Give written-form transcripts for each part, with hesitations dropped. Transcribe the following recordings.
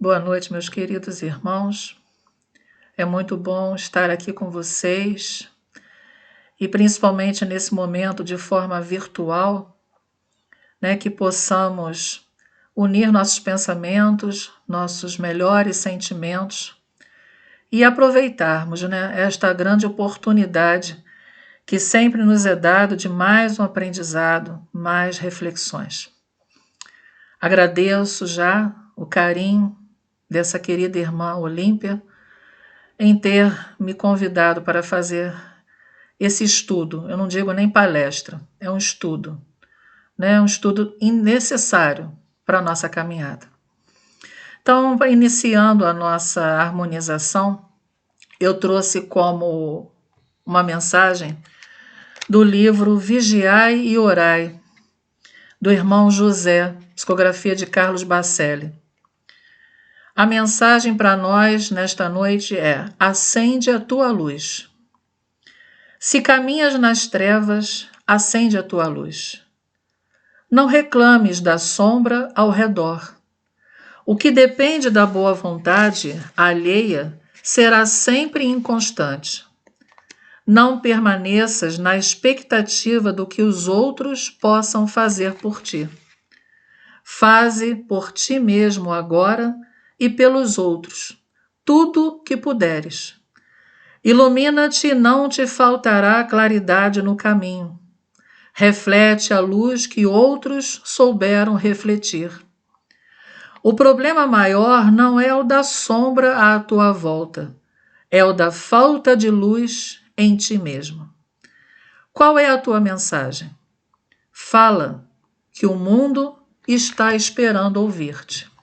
Boa noite, meus queridos irmãos. É muito bom estar aqui com vocês e principalmente nesse momento de forma virtual, que possamos unir nossos pensamentos, nossos melhores sentimentos e aproveitarmos, esta grande oportunidade que sempre nos é dado de mais um aprendizado, mais reflexões. Agradeço já o carinho dessa querida irmã Olímpia em ter me convidado para fazer esse estudo. Eu não digo nem palestra, é um estudo, um estudo necessário para a nossa caminhada. Então, iniciando a nossa harmonização, eu trouxe como uma mensagem do livro Vigiai e Orai, do irmão José, psicografia de Carlos Bacelli. A mensagem para nós nesta noite é: acende a tua luz. Se caminhas nas trevas, acende a tua luz. Não reclames da sombra ao redor. O que depende da boa vontade alheia será sempre inconstante. Não permaneças na expectativa do que os outros possam fazer por ti. Faze por ti mesmo agora e pelos outros, tudo que puderes. Ilumina-te e não te faltará claridade no caminho. Reflete a luz que outros souberam refletir. O problema maior não é o da sombra à tua volta, é o da falta de luz em ti mesmo. Qual é a tua mensagem? Fala, que o mundo está esperando ouvir-te.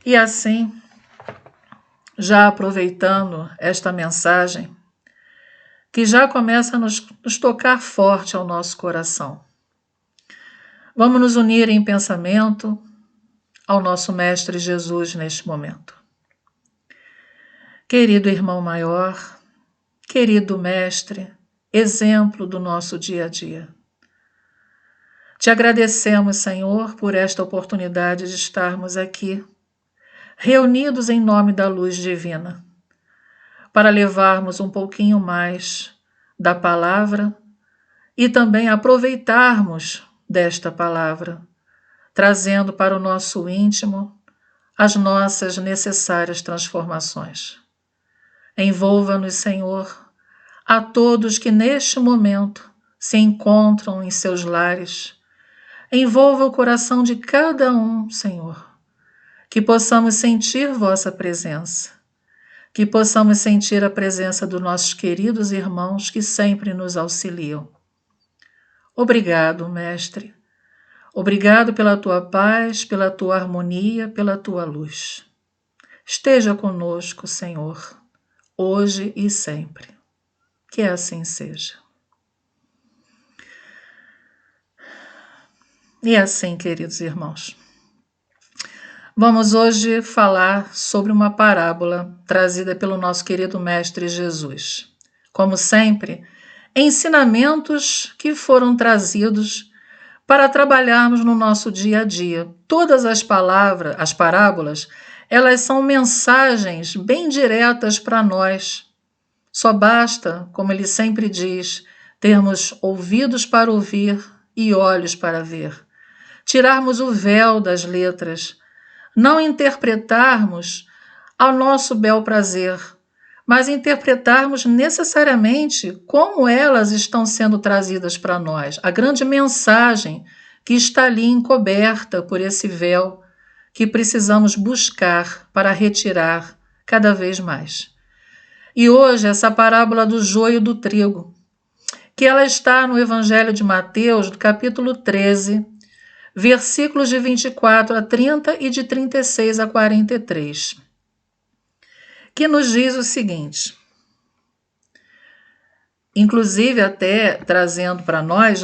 E assim, já aproveitando esta mensagem, que já começa a nos tocar forte ao nosso coração. Vamos nos unir em pensamento ao nosso Mestre Jesus neste momento. Querido irmão maior, querido Mestre, exemplo do nosso dia a dia. Te agradecemos, Senhor, por esta oportunidade de estarmos aqui, reunidos em nome da luz divina, para levarmos um pouquinho mais da palavra e também aproveitarmos desta palavra, trazendo para o nosso íntimo as nossas necessárias transformações. Envolva-nos, Senhor, a todos que neste momento se encontram em seus lares. Envolva o coração de cada um, Senhor, que possamos sentir vossa presença, que possamos sentir a presença dos nossos queridos irmãos que sempre nos auxiliam. Obrigado, Mestre. Obrigado pela tua paz, pela tua harmonia, pela tua luz. Esteja conosco, Senhor, hoje e sempre. Que assim seja. E assim, queridos irmãos, vamos hoje falar sobre uma parábola trazida pelo nosso querido Mestre Jesus. Como sempre, ensinamentos que foram trazidos para trabalharmos no nosso dia a dia. Todas as parábolas, elas são mensagens bem diretas para nós. Só basta, como ele sempre diz, termos ouvidos para ouvir e olhos para ver. Tirarmos o véu das letras, não interpretarmos ao nosso bel prazer, mas interpretarmos necessariamente como elas estão sendo trazidas para nós, a grande mensagem que está ali encoberta por esse véu que precisamos buscar para retirar cada vez mais. E hoje essa parábola do joio e do trigo, que ela está no Evangelho de Mateus, do capítulo 13, versículos de 24 a 30 e de 36 a 43, que nos diz o seguinte, inclusive até trazendo para nós,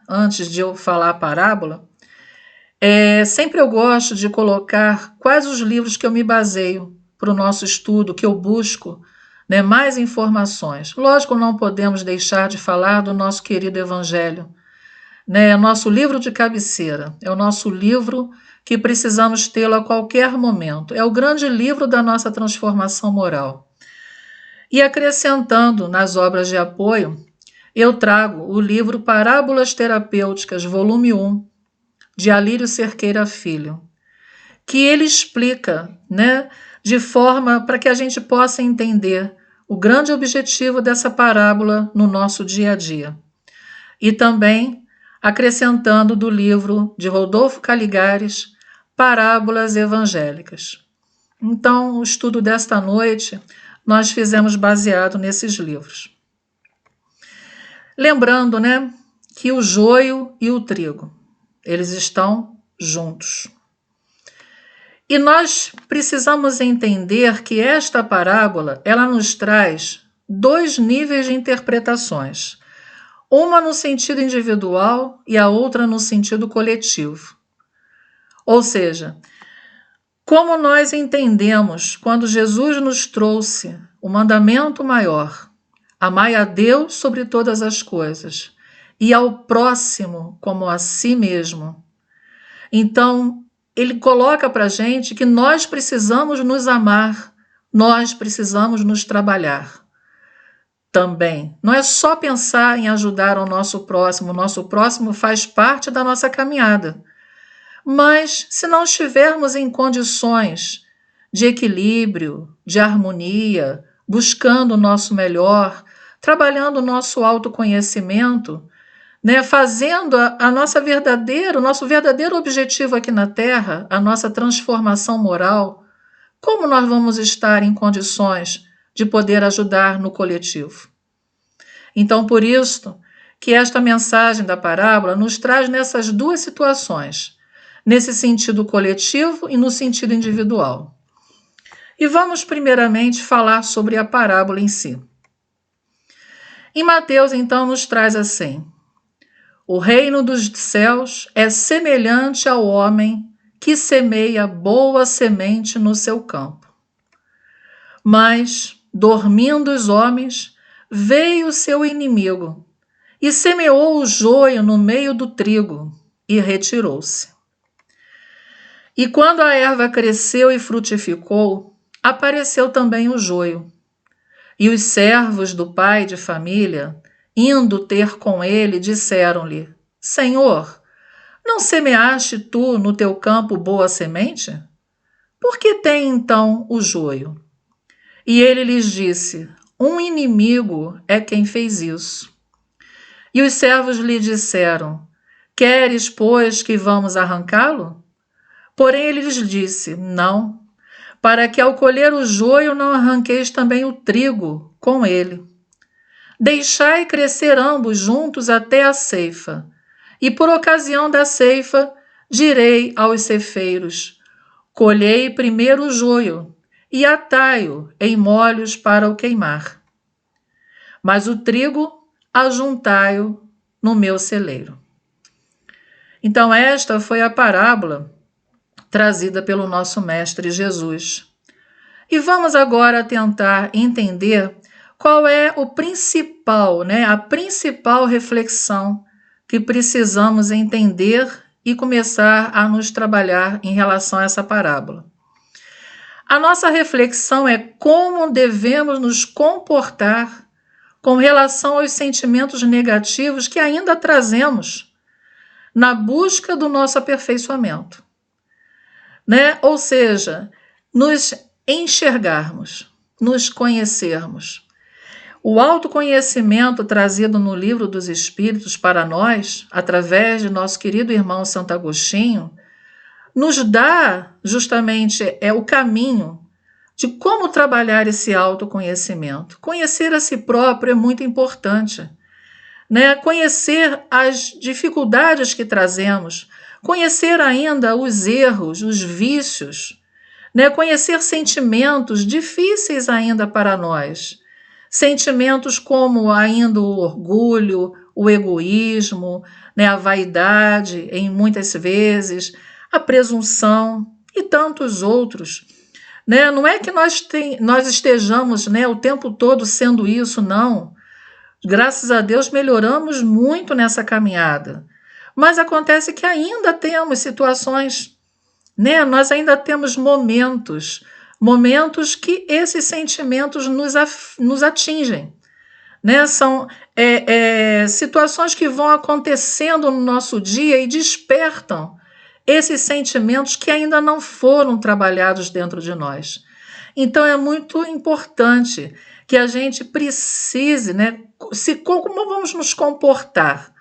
antes de eu falar a parábola, sempre eu gosto de colocar quais os livros que eu me baseio para o nosso estudo, que eu busco mais informações. Lógico, não podemos deixar de falar do nosso querido Evangelho, né? É nosso livro de cabeceira, é o nosso livro que precisamos tê-lo a qualquer momento. É o grande livro da nossa transformação moral. E acrescentando nas obras de apoio, eu trago o livro Parábolas Terapêuticas, volume 1, de Alírio Cerqueira Filho, que ele explica, né, de forma para que a gente possa entender o grande objetivo dessa parábola no nosso dia a dia. E também acrescentando do livro de Rodolfo Caligares, Parábolas Evangélicas. Então, o estudo desta noite nós fizemos baseado nesses livros. Lembrando, né, que o joio e o trigo, eles estão juntos. E nós precisamos entender que esta parábola, ela nos traz dois níveis de interpretações. Uma no sentido individual e a outra no sentido coletivo. Ou seja, como nós entendemos quando Jesus nos trouxe o mandamento maior, amai a Deus sobre todas as coisas e ao próximo como a si mesmo. Então, ele coloca para a gente que nós precisamos nos amar, nós precisamos nos trabalhar também. Não é só pensar em ajudar o nosso próximo faz parte da nossa caminhada. Mas se não estivermos em condições de equilíbrio, de harmonia, buscando o nosso melhor, trabalhando o nosso autoconhecimento, né, fazendo o nosso verdadeiro objetivo aqui na Terra, a nossa transformação moral, como nós vamos estar em condições de poder ajudar no coletivo? Então, por isso que esta mensagem da parábola nos traz nessas duas situações, nesse sentido coletivo e no sentido individual. E vamos primeiramente falar sobre a parábola em si. Em Mateus, então, nos traz assim: o reino dos céus é semelhante ao homem que semeia boa semente no seu campo. Mas, dormindo os homens, veio o seu inimigo e semeou o joio no meio do trigo e retirou-se. E quando a erva cresceu e frutificou, apareceu também o joio. E os servos do pai de família, indo ter com ele, disseram-lhe: Senhor, não semeaste tu no teu campo boa semente? Por que tem então o joio? E ele lhes disse: um inimigo é quem fez isso. E os servos lhe disseram: queres, pois, que vamos arrancá-lo? Porém ele lhes disse: não, para que ao colher o joio não arranqueis também o trigo com ele. Deixai crescer ambos juntos até a ceifa, e por ocasião da ceifa direi aos ceifeiros: colhei primeiro o joio, e atai-o em molhos para o queimar. Mas o trigo ajuntai-o no meu celeiro. Então esta foi a parábola trazida pelo nosso Mestre Jesus. E vamos agora tentar entender qual é a principal reflexão que precisamos entender e começar a nos trabalhar em relação a essa parábola. A nossa reflexão é como devemos nos comportar com relação aos sentimentos negativos que ainda trazemos na busca do nosso aperfeiçoamento. Né? Ou seja, nos enxergarmos, nos conhecermos. O autoconhecimento trazido no Livro dos Espíritos para nós, através de nosso querido irmão Santo Agostinho, nos dá justamente o caminho de como trabalhar esse autoconhecimento. Conhecer a si próprio é muito importante, né? Conhecer as dificuldades que trazemos, conhecer ainda os erros, os vícios, né? Conhecer sentimentos difíceis ainda para nós. Sentimentos como ainda o orgulho, o egoísmo, né? A vaidade, em muitas vezes, a presunção e tantos outros. Né? Não é que nós estejamos, né, o tempo todo sendo isso, não. Graças a Deus melhoramos muito nessa caminhada. Mas acontece que ainda temos situações, né? Nós ainda temos momentos que esses sentimentos nos atingem, né? São situações que vão acontecendo no nosso dia e despertam esses sentimentos que ainda não foram trabalhados dentro de nós. Então é muito importante que a gente precise, né? Como vamos nos comportar,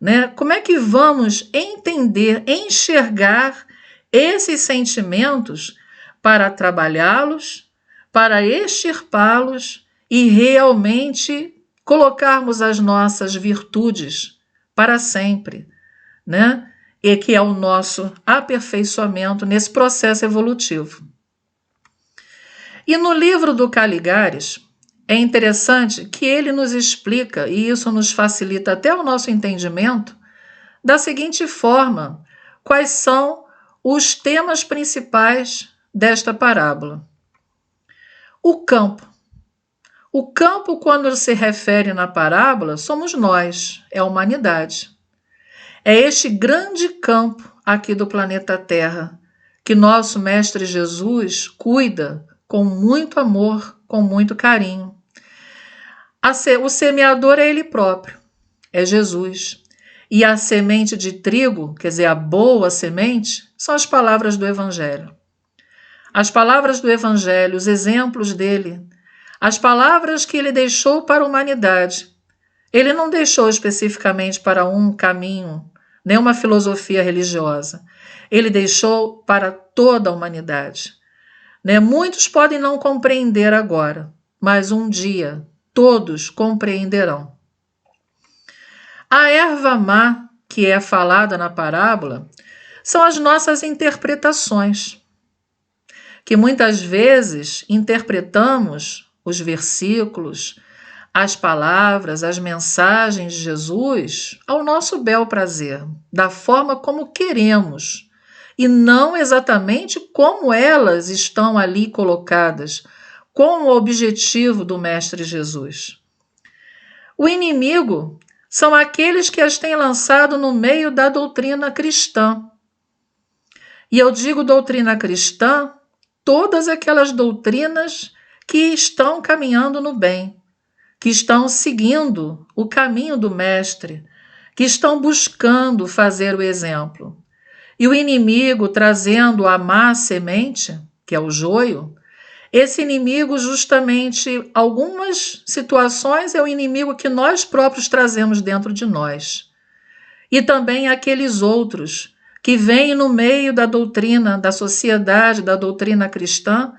né? Como é que vamos entender, enxergar esses sentimentos para trabalhá-los, para extirpá-los e realmente colocarmos as nossas virtudes para sempre, né? E que é o nosso aperfeiçoamento nesse processo evolutivo. E no livro do Caligares, é interessante que ele nos explica, e isso nos facilita até o nosso entendimento, da seguinte forma: quais são os temas principais desta parábola. O campo. O campo, quando se refere na parábola, somos nós, é a humanidade. É este grande campo aqui do planeta Terra que nosso Mestre Jesus cuida com muito amor, com muito carinho. O semeador é ele próprio, é Jesus. E a semente de trigo, quer dizer, a boa semente, são as palavras do Evangelho. As palavras do Evangelho, os exemplos dele, as palavras que ele deixou para a humanidade. Ele não deixou especificamente para um caminho, nem uma filosofia religiosa. Ele deixou para toda a humanidade. Né? Muitos podem não compreender agora, mas um dia todos compreenderão. A erva má, que é falada na parábola, são as nossas interpretações, que muitas vezes interpretamos os versículos, as palavras, as mensagens de Jesus ao nosso bel prazer, da forma como queremos, e não exatamente como elas estão ali colocadas, com o objetivo do Mestre Jesus. O inimigo são aqueles que as têm lançado no meio da doutrina cristã. E eu digo doutrina cristã, todas aquelas doutrinas que estão caminhando no bem, que estão seguindo o caminho do Mestre, que estão buscando fazer o exemplo. E o inimigo trazendo a má semente, que é o joio, esse inimigo, justamente, algumas situações, é o inimigo que nós próprios trazemos dentro de nós. E também aqueles outros que vêm no meio da doutrina, da sociedade, da doutrina cristã,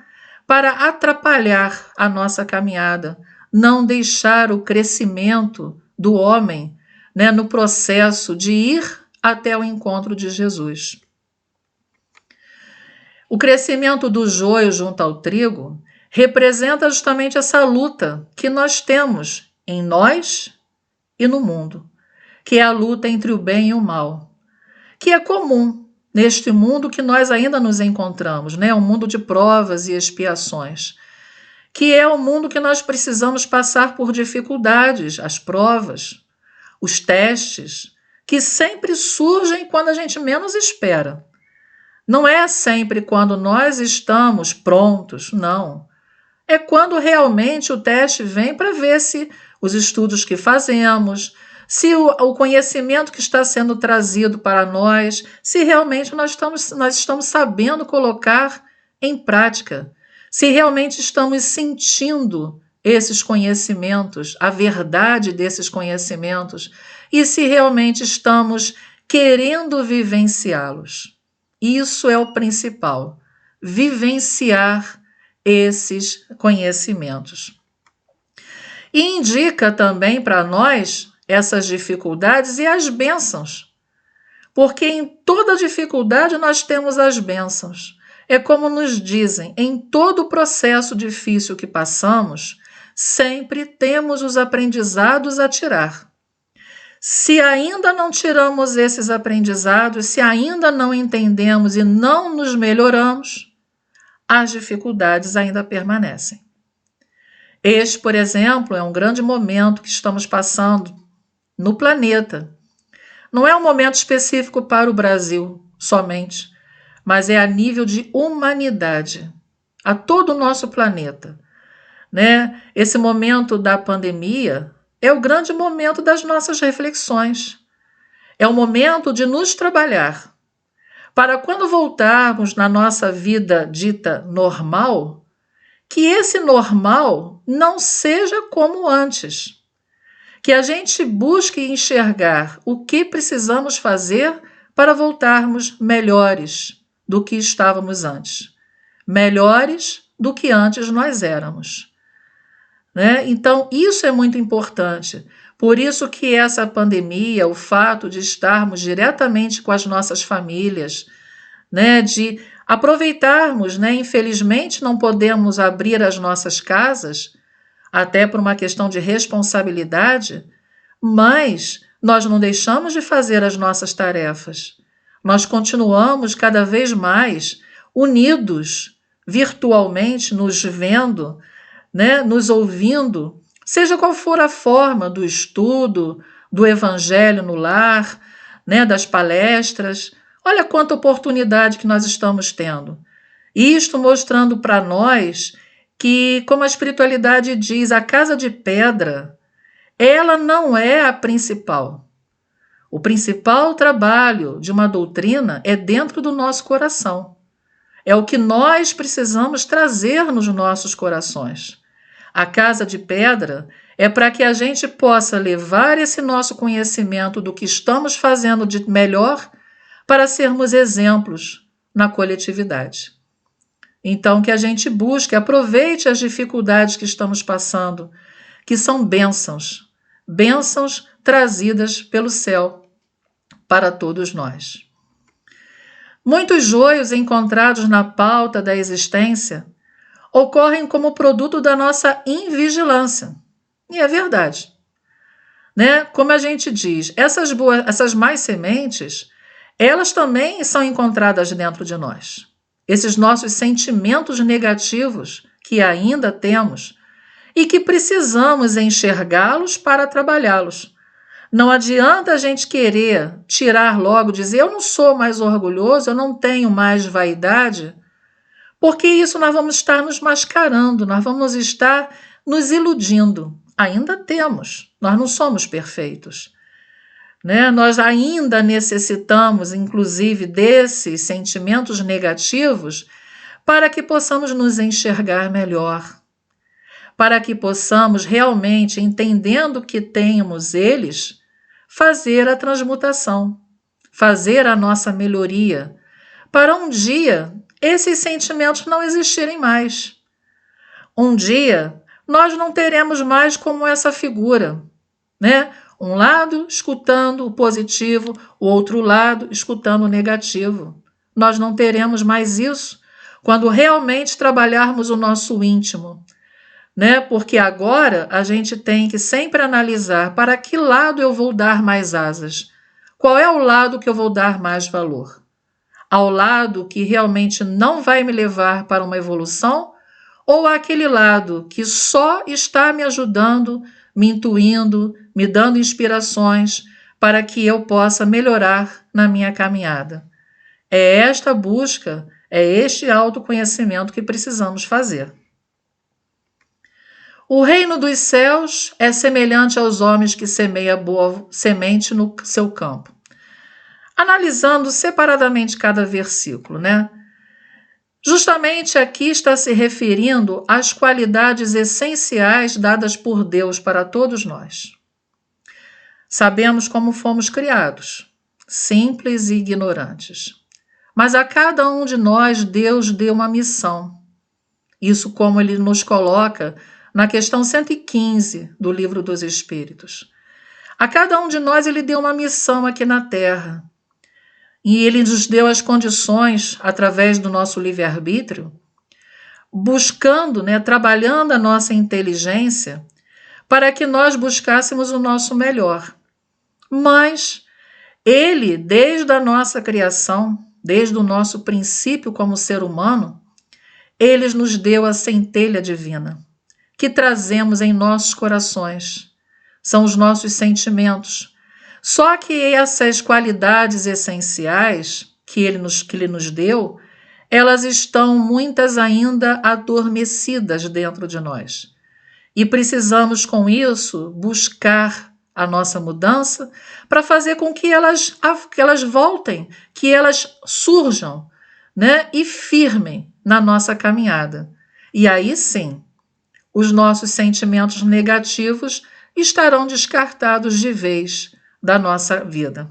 para atrapalhar a nossa caminhada, não deixar o crescimento do homem, né, no processo de ir até o encontro de Jesus. O crescimento do joio junto ao trigo representa justamente essa luta que nós temos em nós e no mundo, que é a luta entre o bem e o mal, que é comum neste mundo que nós ainda nos encontramos, né? Um mundo de provas e expiações, que é o mundo que nós precisamos passar por dificuldades, as provas, os testes, que sempre surgem quando a gente menos espera. Não é sempre quando nós estamos prontos, não. É quando realmente o teste vem para ver se os estudos que fazemos, se o conhecimento que está sendo trazido para nós, se realmente nós estamos sabendo colocar em prática, se realmente estamos sentindo esses conhecimentos, a verdade desses conhecimentos, e se realmente estamos querendo vivenciá-los. Isso é o principal, vivenciar esses conhecimentos. E indica também para nós essas dificuldades e as bênçãos, porque em toda dificuldade nós temos as bênçãos. É como nos dizem, em todo o processo difícil que passamos, sempre temos os aprendizados a tirar. Se ainda não tiramos esses aprendizados, se ainda não entendemos e não nos melhoramos, as dificuldades ainda permanecem. Este, por exemplo, é um grande momento que estamos passando no planeta, Não é um momento específico para o Brasil somente, mas é a nível de humanidade, a todo o nosso planeta, né? Esse momento da pandemia é o grande momento das nossas reflexões. É o momento de nos trabalhar, para quando voltarmos na nossa vida dita normal, que esse normal não seja como antes. Que a gente busque enxergar o que precisamos fazer para voltarmos melhores do que estávamos antes. Melhores do que antes nós éramos, né? Então, isso é muito importante. Por isso que essa pandemia, o fato de estarmos diretamente com as nossas famílias, né, de aproveitarmos, né, infelizmente não podemos abrir as nossas casas, até por uma questão de responsabilidade, mas nós não deixamos de fazer as nossas tarefas. Nós continuamos cada vez mais unidos, virtualmente, nos vendo, né, nos ouvindo, seja qual for a forma do estudo, do evangelho no lar, né, das palestras. Olha quanta oportunidade que nós estamos tendo. Isto mostrando para nós que, como a espiritualidade diz, a casa de pedra, ela não é a principal. O principal trabalho de uma doutrina é dentro do nosso coração. É o que nós precisamos trazer nos nossos corações. A casa de pedra é para que a gente possa levar esse nosso conhecimento do que estamos fazendo de melhor para sermos exemplos na coletividade. Então, que a gente busque, aproveite as dificuldades que estamos passando, que são bênçãos, bênçãos trazidas pelo céu para todos nós. Muitos joios encontrados na pauta da existência ocorrem como produto da nossa invigilância. E é verdade, né? Como a gente diz, essas más sementes, elas também são encontradas dentro de nós. Esses nossos sentimentos negativos que ainda temos e que precisamos enxergá-los para trabalhá-los. Não adianta a gente querer tirar logo, dizer eu não sou mais orgulhoso, eu não tenho mais vaidade, porque isso nós vamos estar nos mascarando, nós vamos estar nos iludindo. Ainda temos, nós não somos perfeitos, né? Nós ainda necessitamos, inclusive, desses sentimentos negativos para que possamos nos enxergar melhor, para que possamos realmente, entendendo que temos eles, fazer a transmutação, fazer a nossa melhoria, para um dia esses sentimentos não existirem mais. Um dia nós não teremos mais como essa figura, né? Um lado escutando o positivo, o outro lado escutando o negativo. Nós não teremos mais isso quando realmente trabalharmos o nosso íntimo, né? Porque agora a gente tem que sempre analisar para que lado eu vou dar mais asas. Qual é o lado que eu vou dar mais valor? Ao lado que realmente não vai me levar para uma evolução ou àquele lado que só está me ajudando, me intuindo, me dando inspirações para que eu possa melhorar na minha caminhada? É esta busca, é este autoconhecimento que precisamos fazer. O reino dos céus é semelhante aos homens que semeiam boa semente no seu campo. Analisando separadamente cada versículo, né? Justamente aqui está se referindo às qualidades essenciais dadas por Deus para todos nós. Sabemos como fomos criados, simples e ignorantes. Mas a cada um de nós Deus deu uma missão. Isso como ele nos coloca na questão 115 do Livro dos Espíritos. A cada um de nós ele deu uma missão aqui na Terra. E ele nos deu as condições, através do nosso livre-arbítrio, buscando, né, trabalhando a nossa inteligência para que nós buscássemos o nosso melhor. Mas ele, desde a nossa criação, desde o nosso princípio como ser humano, ele nos deu a centelha divina, que trazemos em nossos corações. São os nossos sentimentos, Só que essas qualidades essenciais que ele nos deu, elas estão muitas ainda adormecidas dentro de nós. E precisamos, com isso, buscar a nossa mudança para fazer com que elas voltem, que elas surjam, né, e firmem na nossa caminhada. E aí sim, os nossos sentimentos negativos estarão descartados de vez da nossa vida.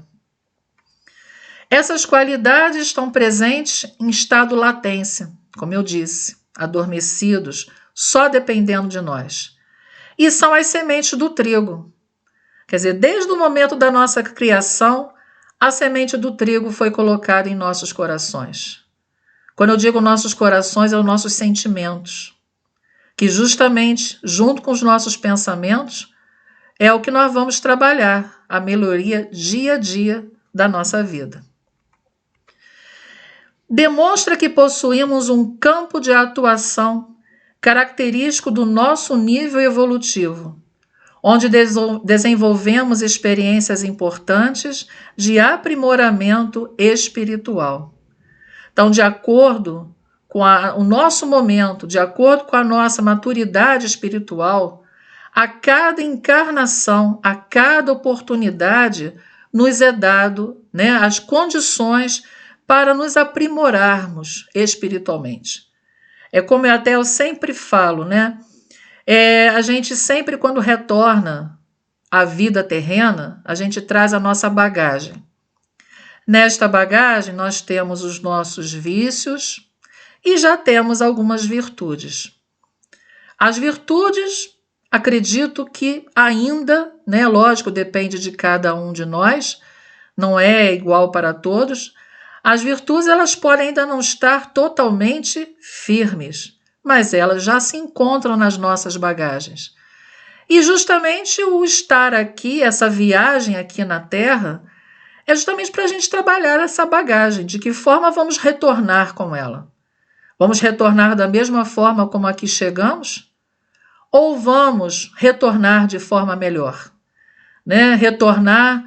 Essas qualidades estão presentes em estado latência, como eu disse, adormecidos, só dependendo de nós. E são as sementes do trigo. Quer dizer, desde o momento da nossa criação, a semente do trigo foi colocada em nossos corações. Quando eu digo nossos corações, é os nossos sentimentos, que justamente, junto com os nossos pensamentos, é o que nós vamos trabalhar, a melhoria dia a dia da nossa vida. Demonstra que possuímos um campo de atuação característico do nosso nível evolutivo, onde desenvolvemos experiências importantes de aprimoramento espiritual. Então, de acordo com o nosso momento, de acordo com a nossa maturidade espiritual, a cada encarnação, a cada oportunidade, nos é dado, né, as condições para nos aprimorarmos espiritualmente. É como eu sempre falo, né? A gente sempre, quando retorna à vida terrena, a gente traz a nossa bagagem. Nesta bagagem, nós temos os nossos vícios e já temos algumas virtudes. As virtudes, acredito que ainda, né? Lógico, depende de cada um de nós, não é igual para todos. As virtudes, elas podem ainda não estar totalmente firmes, mas elas já se encontram nas nossas bagagens. E justamente o estar aqui, essa viagem aqui na Terra, é justamente para a gente trabalhar essa bagagem, de que forma vamos retornar com ela. Vamos retornar da mesma forma como aqui chegamos? Ou vamos retornar de forma melhor? Né? Retornar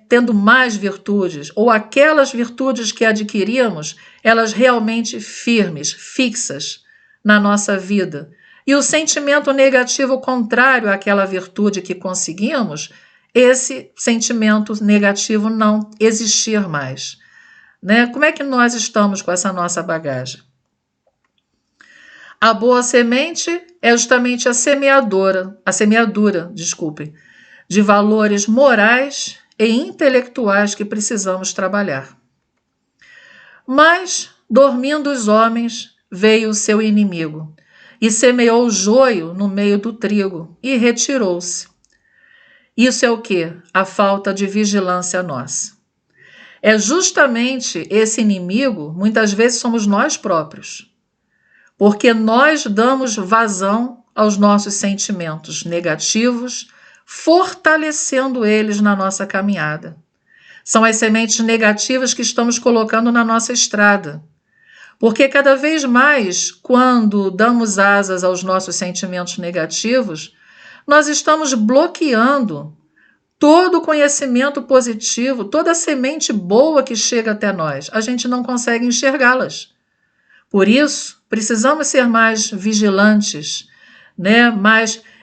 tendo mais virtudes, ou aquelas virtudes que adquirimos, elas realmente firmes, fixas na nossa vida. E o sentimento negativo contrário àquela virtude que conseguimos, esse sentimento negativo não existir mais. Né? Como é que nós estamos com essa nossa bagagem? A boa semente é justamente a semeadura, de valores morais e intelectuais que precisamos trabalhar. Mas, dormindo os homens, veio o seu inimigo, e semeou o joio no meio do trigo, e retirou-se. Isso é o quê? A falta de vigilância nossa. É justamente esse inimigo, muitas vezes somos nós próprios, porque nós damos vazão aos nossos sentimentos negativos, fortalecendo eles na nossa caminhada. São as sementes negativas que estamos colocando na nossa estrada. Porque cada vez mais, quando damos asas aos nossos sentimentos negativos, nós estamos bloqueando todo o conhecimento positivo, toda a semente boa que chega até nós. A gente não consegue enxergá-las. Por isso, precisamos ser mais vigilantes, né?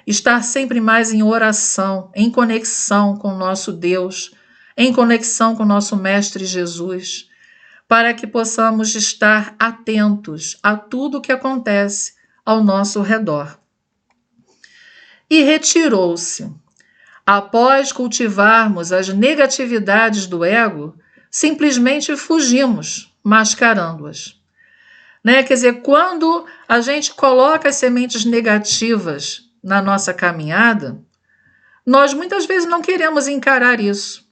Estar sempre mais em oração, em conexão com o nosso Deus, em conexão com o nosso Mestre Jesus, para que possamos estar atentos a tudo o que acontece ao nosso redor. E retirou-se. Após cultivarmos as negatividades do ego, simplesmente fugimos, mascarando-as. Né? Quer dizer, quando a gente coloca as sementes negativas na nossa caminhada, nós muitas vezes não queremos encarar isso.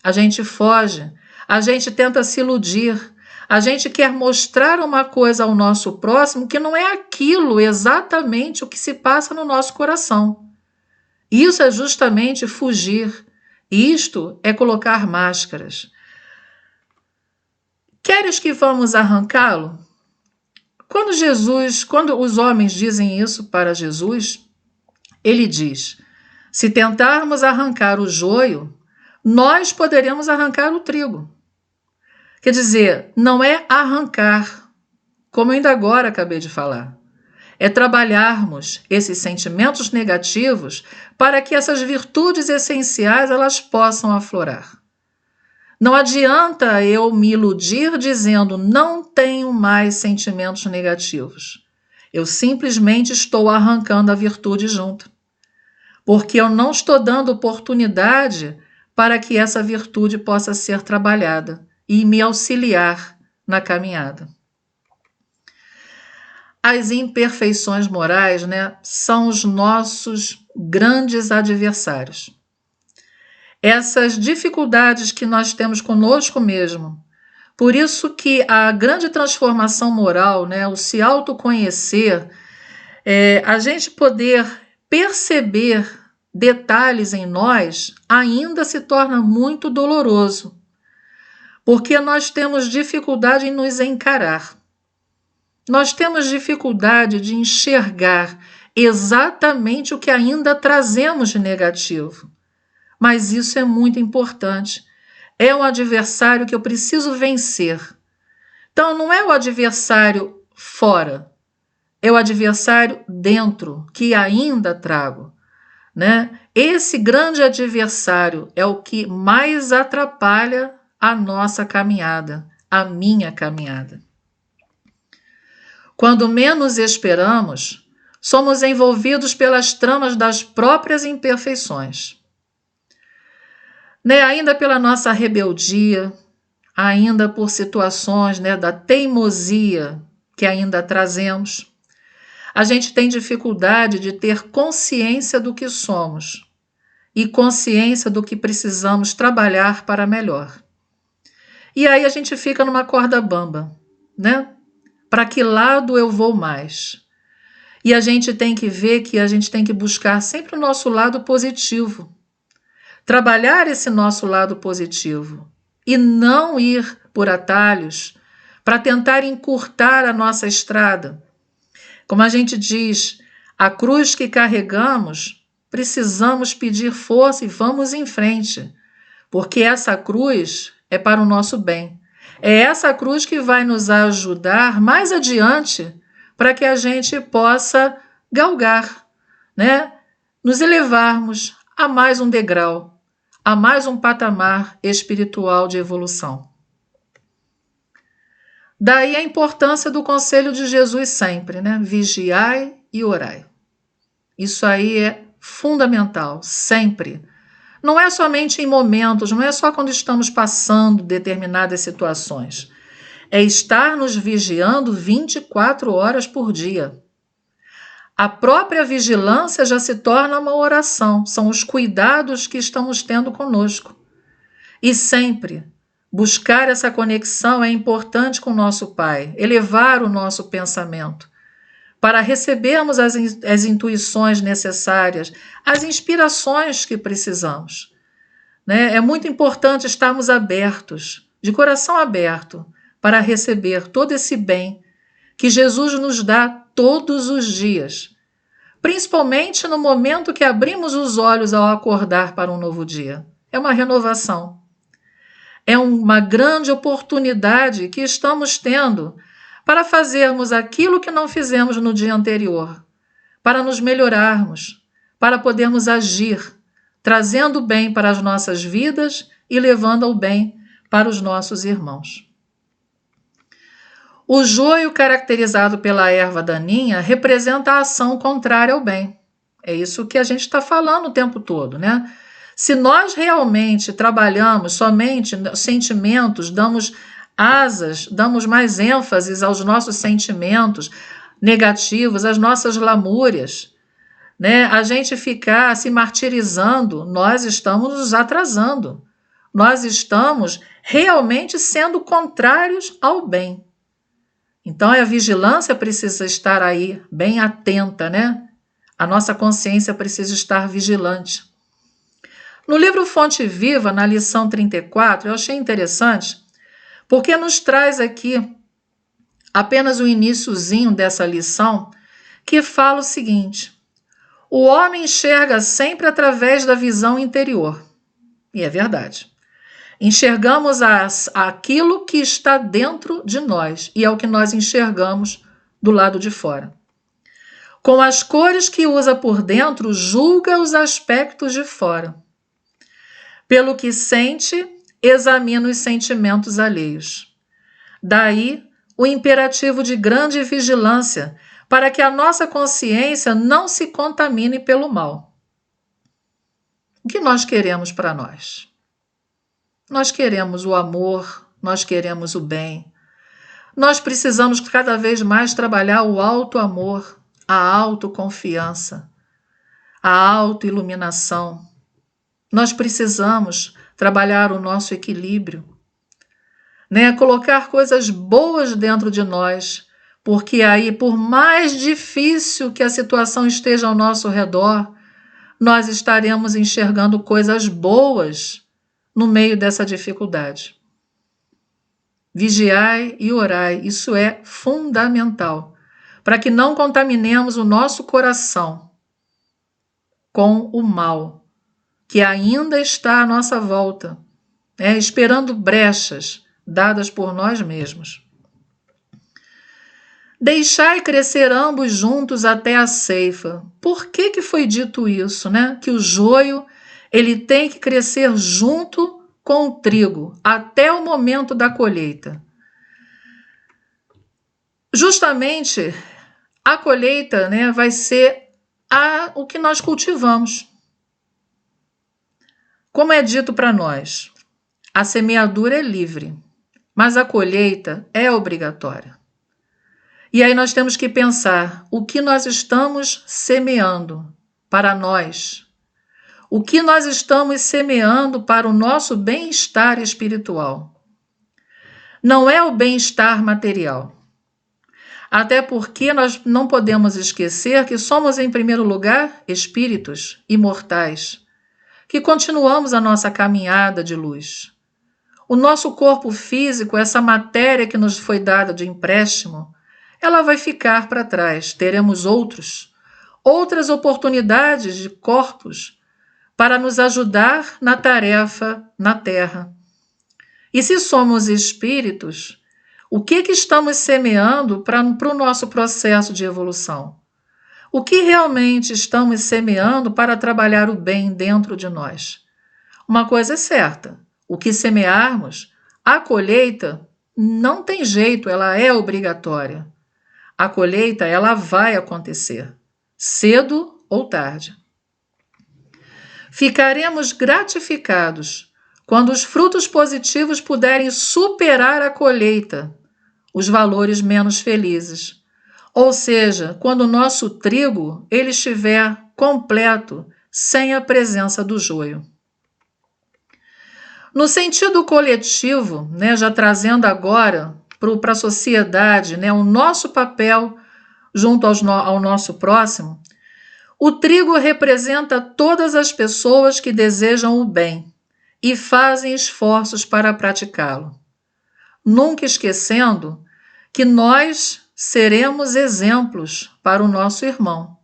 A gente foge, a gente tenta se iludir, a gente quer mostrar uma coisa ao nosso próximo que não é aquilo exatamente o que se passa no nosso coração. Isso é justamente fugir. Isto é colocar máscaras. Queres que vamos arrancá-lo? Quando os homens dizem isso para Jesus, ele diz: Se tentarmos arrancar o joio, nós poderemos arrancar o trigo. Quer dizer, não é arrancar, como eu ainda agora acabei de falar. É trabalharmos esses sentimentos negativos para que essas virtudes essenciais elas possam aflorar. Não adianta eu me iludir dizendo não tenho mais sentimentos negativos. Eu simplesmente estou arrancando a virtude junto. Porque eu não estou dando oportunidade para que essa virtude possa ser trabalhada e me auxiliar na caminhada. As imperfeições morais, são os nossos grandes adversários. Essas dificuldades que nós temos conosco mesmo. Por isso que a grande transformação moral, o se autoconhecer, a gente poder perceber detalhes em nós, ainda se torna muito doloroso, porque nós temos dificuldade em nos encarar. Nós temos dificuldade de enxergar exatamente o que ainda trazemos de negativo. Mas isso é muito importante. É um adversário que eu preciso vencer. Então, não é o adversário fora, é o adversário dentro, que ainda trago. Esse grande adversário é o que mais atrapalha a nossa caminhada, a minha caminhada. Quando menos esperamos, somos envolvidos pelas tramas das próprias imperfeições. Ainda pela nossa rebeldia, ainda por situações da teimosia que ainda trazemos, a gente tem dificuldade de ter consciência do que somos e consciência do que precisamos trabalhar para melhor. E aí a gente fica numa corda bamba, Para que lado eu vou mais? E a gente tem que ver que a gente tem que buscar sempre o nosso lado positivo. Trabalhar esse nosso lado positivo e não ir por atalhos para tentar encurtar a nossa estrada. Como a gente diz, a cruz que carregamos, precisamos pedir força e vamos em frente, porque essa cruz é para o nosso bem. É essa cruz que vai nos ajudar mais adiante para que a gente possa galgar, nos elevarmos a mais um degrau, a mais um patamar espiritual de evolução. Daí a importância do conselho de Jesus sempre, vigiai e orai. Isso aí é fundamental, sempre. Não é somente em momentos, não é só quando estamos passando determinadas situações. É estar nos vigiando 24 horas por dia. A própria vigilância já se torna uma oração, são os cuidados que estamos tendo conosco. E sempre buscar essa conexão é importante com o nosso Pai, elevar o nosso pensamento, para recebermos as intuições necessárias, as inspirações que precisamos. É muito importante estarmos abertos, de coração aberto, para receber todo esse bem que Jesus nos dá todos os dias, principalmente no momento que abrimos os olhos ao acordar para um novo dia. É uma renovação. É uma grande oportunidade que estamos tendo para fazermos aquilo que não fizemos no dia anterior, para nos melhorarmos, para podermos agir, trazendo o bem para as nossas vidas e levando o bem para os nossos irmãos. O joio caracterizado pela erva daninha representa a ação contrária ao bem. É isso que a gente está falando o tempo todo, Se nós realmente trabalhamos somente sentimentos, damos asas, damos mais ênfase aos nossos sentimentos negativos, às nossas lamúrias, a gente ficar se martirizando, nós estamos nos atrasando. Nós estamos realmente sendo contrários ao bem. Então, a vigilância precisa estar aí bem atenta, A nossa consciência precisa estar vigilante. No livro Fonte Viva, na lição 34, eu achei interessante, porque nos traz aqui apenas o iniciozinho dessa lição, que fala o seguinte: O homem enxerga sempre através da visão interior. E é verdade. Enxergamos aquilo que está dentro de nós, e é o que nós enxergamos do lado de fora. Com as cores que usa por dentro, julga os aspectos de fora. Pelo que sente, examina os sentimentos alheios. Daí, o imperativo de grande vigilância para que a nossa consciência não se contamine pelo mal. O que nós queremos para nós? Nós queremos o amor, nós queremos o bem. Nós precisamos cada vez mais trabalhar o auto-amor, a autoconfiança, a autoiluminação. Nós precisamos trabalhar o nosso equilíbrio, né? Colocar coisas boas dentro de nós, porque aí, por mais difícil que a situação esteja ao nosso redor, nós estaremos enxergando coisas boas no meio dessa dificuldade. Vigiai e orai, isso é fundamental, para que não contaminemos o nosso coração com o mal, que ainda está à nossa volta, esperando brechas dadas por nós mesmos. Deixai crescer ambos juntos até a ceifa. Por que foi dito isso, né? Que o joio ele tem que crescer junto com o trigo até o momento da colheita. Justamente a colheita, né, vai ser o que nós cultivamos. Como é dito para nós, a semeadura é livre, mas a colheita é obrigatória. E aí nós temos que pensar o que nós estamos semeando para nós. O que nós estamos semeando para o nosso bem-estar espiritual. Não é o bem-estar material. Até porque nós não podemos esquecer que somos, em primeiro lugar, espíritos imortais, que continuamos a nossa caminhada de luz. O nosso corpo físico, essa matéria que nos foi dada de empréstimo, ela vai ficar para trás. Teremos outras oportunidades de corpos para nos ajudar na tarefa na Terra. E se somos espíritos, o que estamos semeando para o nosso processo de evolução? O que realmente estamos semeando para trabalhar o bem dentro de nós? Uma coisa é certa, o que semearmos, a colheita não tem jeito, ela é obrigatória. A colheita, ela vai acontecer, cedo ou tarde. Ficaremos gratificados quando os frutos positivos puderem superar a colheita, os valores menos felizes. Ou seja, quando o nosso trigo ele estiver completo, sem a presença do joio. No sentido coletivo, né, já trazendo agora para a sociedade, né, o nosso papel junto ao nosso próximo, o trigo representa todas as pessoas que desejam o bem e fazem esforços para praticá-lo. Nunca esquecendo que nós seremos exemplos para o nosso irmão.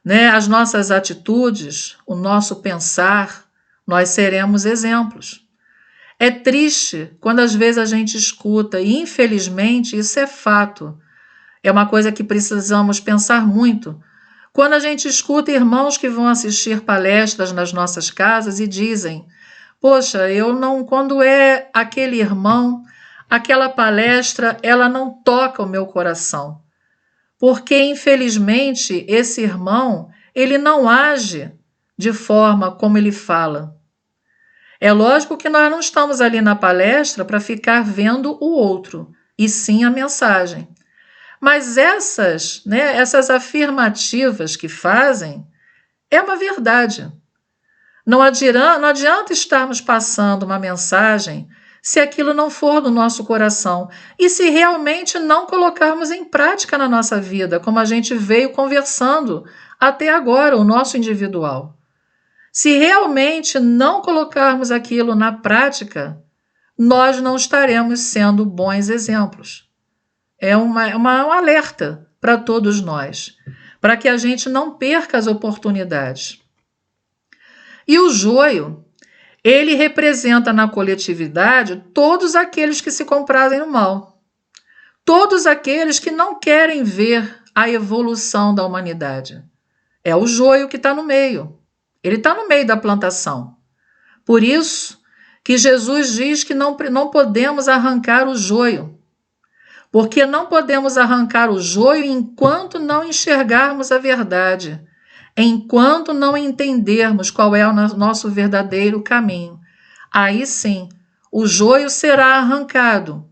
Né? As nossas atitudes, o nosso pensar, nós seremos exemplos. É triste quando às vezes a gente escuta, e infelizmente isso é fato, é uma coisa que precisamos pensar muito, quando a gente escuta irmãos que vão assistir palestras nas nossas casas e dizem, poxa, quando é aquele irmão, aquela palestra, ela não toca o meu coração, porque infelizmente esse irmão, ele não age de forma como ele fala. É lógico que nós não estamos ali na palestra para ficar vendo o outro, e sim a mensagem. Mas essas afirmativas que fazem, é uma verdade. Não adianta estarmos passando uma mensagem se aquilo não for do nosso coração e se realmente não colocarmos em prática na nossa vida, como a gente veio conversando até agora, o nosso individual. Se realmente não colocarmos aquilo na prática, nós não estaremos sendo bons exemplos. É um alerta para todos nós, para que a gente não perca as oportunidades. E o joio, ele representa na coletividade todos aqueles que se comprazem no mal, todos aqueles que não querem ver a evolução da humanidade. É o joio que está no meio, ele está no meio da plantação. Por isso que Jesus diz que não podemos arrancar o joio, porque não podemos arrancar o joio enquanto não enxergarmos a verdade, enquanto não entendermos qual é o nosso verdadeiro caminho. Aí sim, o joio será arrancado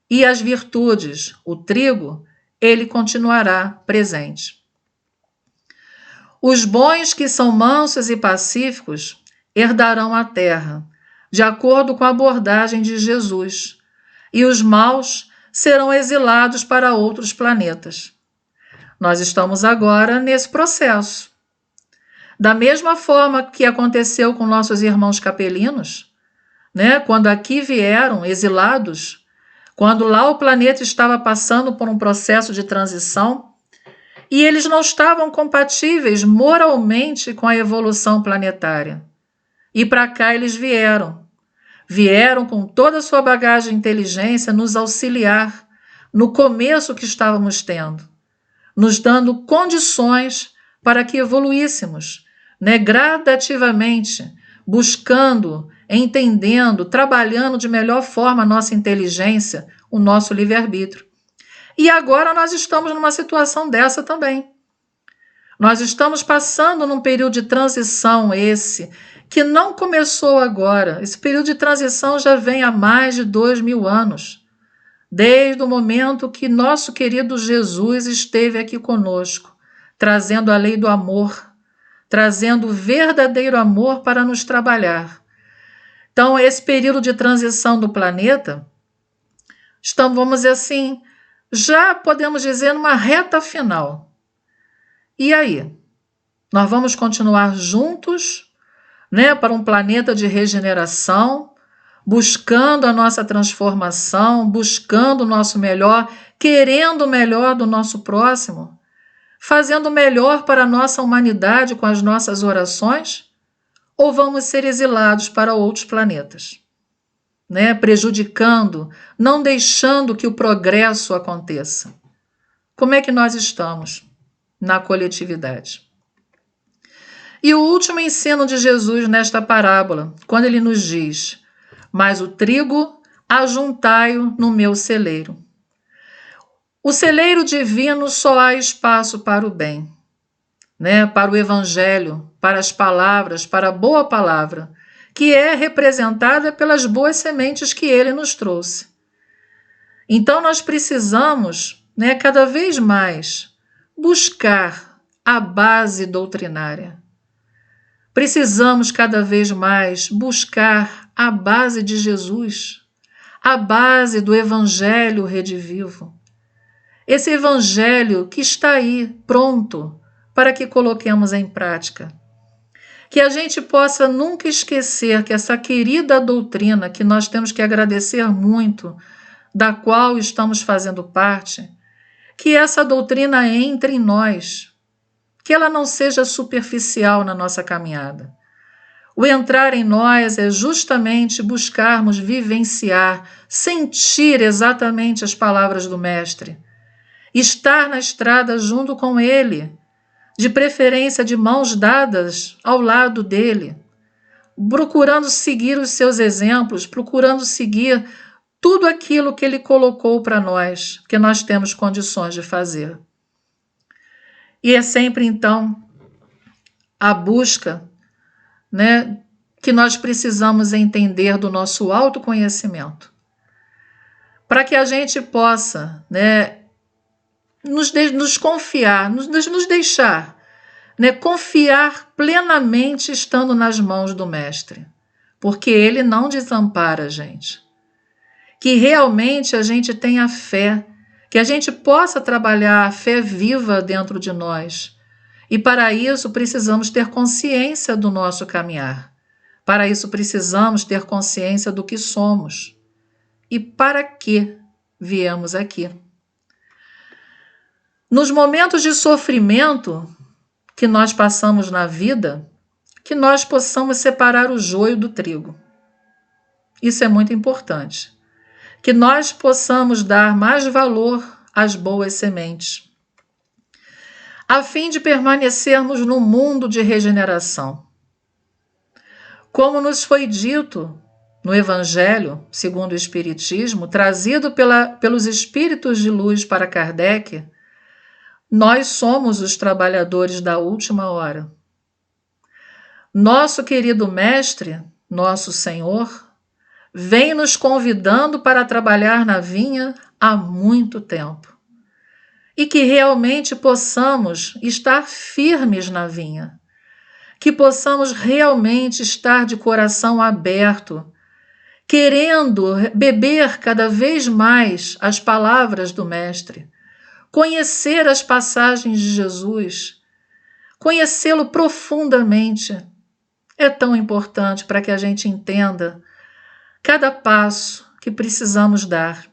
e as virtudes, o trigo, ele continuará presente. Os bons que são mansos e pacíficos herdarão a terra, de acordo com a abordagem de Jesus, e os maus serão exilados para outros planetas. Nós estamos agora nesse processo. Da mesma forma que aconteceu com nossos irmãos capelinos, né, quando aqui vieram exilados, quando lá o planeta estava passando por um processo de transição, e eles não estavam compatíveis moralmente com a evolução planetária. E para cá eles vieram. Vieram com toda a sua bagagem de inteligência nos auxiliar no começo que estávamos tendo, nos dando condições para que evoluíssemos, né, gradativamente, buscando, entendendo, trabalhando de melhor forma a nossa inteligência, o nosso livre-arbítrio. E agora nós estamos numa situação dessa também. Nós estamos passando num período de transição que não começou agora. Esse período de transição já vem há mais de 2000 anos, desde o momento que nosso querido Jesus esteve aqui conosco, trazendo a lei do amor, trazendo o verdadeiro amor para nos trabalhar. Então, esse período de transição do planeta, estamos, vamos dizer assim, já podemos dizer numa reta final. E aí? Nós vamos continuar juntos, né, para um planeta de regeneração, buscando a nossa transformação, buscando o nosso melhor, querendo o melhor do nosso próximo, fazendo o melhor para a nossa humanidade com as nossas orações? Ou vamos ser exilados para outros planetas, né, prejudicando, não deixando que o progresso aconteça? Como é que nós estamos na coletividade? E o último ensino de Jesus nesta parábola, quando ele nos diz: mas o trigo ajuntai-o no meu celeiro. O celeiro divino só há espaço para o bem, né? Para o evangelho, para as palavras, para a boa palavra, que é representada pelas boas sementes que ele nos trouxe. Então nós precisamos, né, cada vez mais buscar a base doutrinária. Precisamos cada vez mais buscar a base de Jesus, a base do Evangelho redivivo. Esse Evangelho que está aí, pronto, para que coloquemos em prática. Que a gente possa nunca esquecer que essa querida doutrina, que nós temos que agradecer muito, da qual estamos fazendo parte, que essa doutrina entre em nós, que ela não seja superficial na nossa caminhada. O entrar em nós é justamente buscarmos vivenciar, sentir exatamente as palavras do Mestre, estar na estrada junto com ele, de preferência de mãos dadas ao lado dele, procurando seguir os seus exemplos, procurando seguir tudo aquilo que ele colocou para nós, que nós temos condições de fazer. E é sempre, então, a busca, né, que nós precisamos entender do nosso autoconhecimento, para que a gente possa, né, nos confiar, nos deixar, né, confiar plenamente estando nas mãos do Mestre, porque ele não desampara a gente. Que realmente a gente tenha fé, que a gente possa trabalhar a fé viva dentro de nós. E para isso precisamos ter consciência do nosso caminhar. Para isso precisamos ter consciência do que somos. E para que viemos aqui. nos momentos de sofrimento que nós passamos na vida, que nós possamos separar o joio do trigo. Isso é muito importante. Que nós possamos dar mais valor às boas sementes, a fim de permanecermos no mundo de regeneração. Como nos foi dito no Evangelho, segundo o Espiritismo, trazido pelos Espíritos de Luz para Kardec, nós somos os trabalhadores da última hora. Nosso querido Mestre, nosso Senhor, vem nos convidando para trabalhar na vinha há muito tempo. E que realmente possamos estar firmes na vinha. Que possamos realmente estar de coração aberto, querendo beber cada vez mais as palavras do Mestre, conhecer as passagens de Jesus, conhecê-lo profundamente. É tão importante para que a gente entenda cada passo que precisamos dar.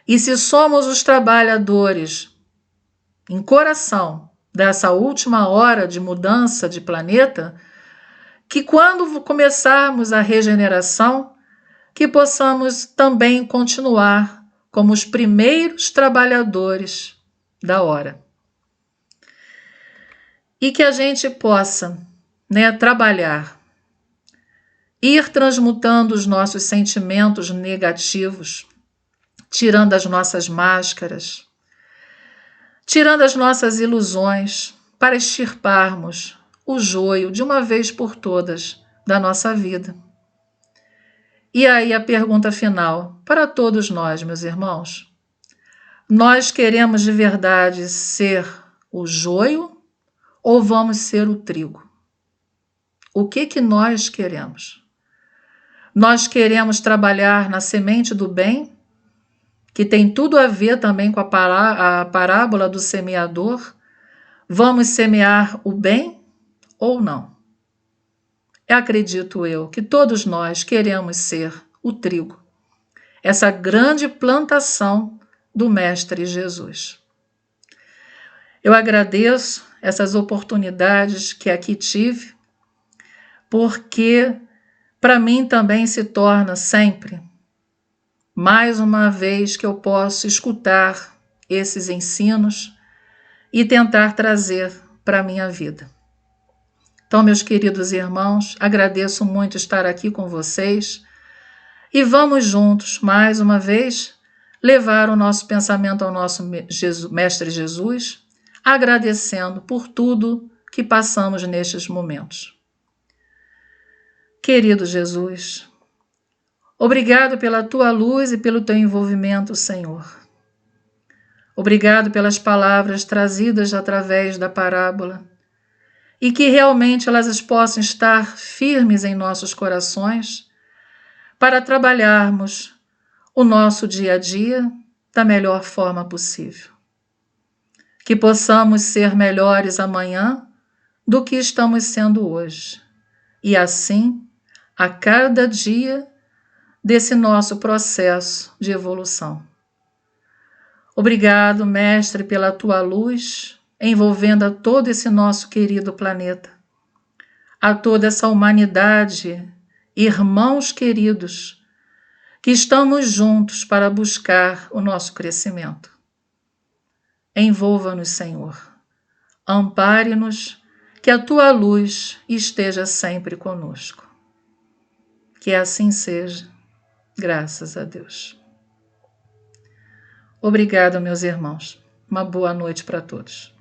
E se somos os trabalhadores em coração dessa última hora de mudança de planeta, que quando começarmos a regeneração, que possamos também continuar como os primeiros trabalhadores da hora. E que a gente possa, trabalhar, ir transmutando os nossos sentimentos negativos, tirando as nossas máscaras, tirando as nossas ilusões, para extirparmos o joio de uma vez por todas da nossa vida. E aí a pergunta final para todos nós, meus irmãos. Nós queremos de verdade ser o joio ou vamos ser o trigo? O que nós queremos? Nós queremos trabalhar na semente do bem, que tem tudo a ver também com a parábola do semeador. Vamos semear o bem ou não? Acredito eu que todos nós queremos ser o trigo, essa grande plantação do Mestre Jesus. Eu agradeço essas oportunidades que aqui tive, porque para mim também se torna sempre mais uma vez que eu posso escutar esses ensinos e tentar trazer para a minha vida. Então, meus queridos irmãos, agradeço muito estar aqui com vocês e vamos juntos, mais uma vez, levar o nosso pensamento ao nosso Mestre Jesus, agradecendo por tudo que passamos nestes momentos. Querido Jesus, obrigado pela tua luz e pelo teu envolvimento, Senhor. Obrigado pelas palavras trazidas através da parábola e que realmente elas possam estar firmes em nossos corações para trabalharmos o nosso dia a dia da melhor forma possível. Que possamos ser melhores amanhã do que estamos sendo hoje. E assim, a cada dia desse nosso processo de evolução. Obrigado, Mestre, pela tua luz, envolvendo a todo esse nosso querido planeta, a toda essa humanidade, irmãos queridos, que estamos juntos para buscar o nosso crescimento. Envolva-nos, Senhor. Ampare-nos, que a tua luz esteja sempre conosco. Que assim seja, graças a Deus. Obrigado, meus irmãos. Uma boa noite para todos.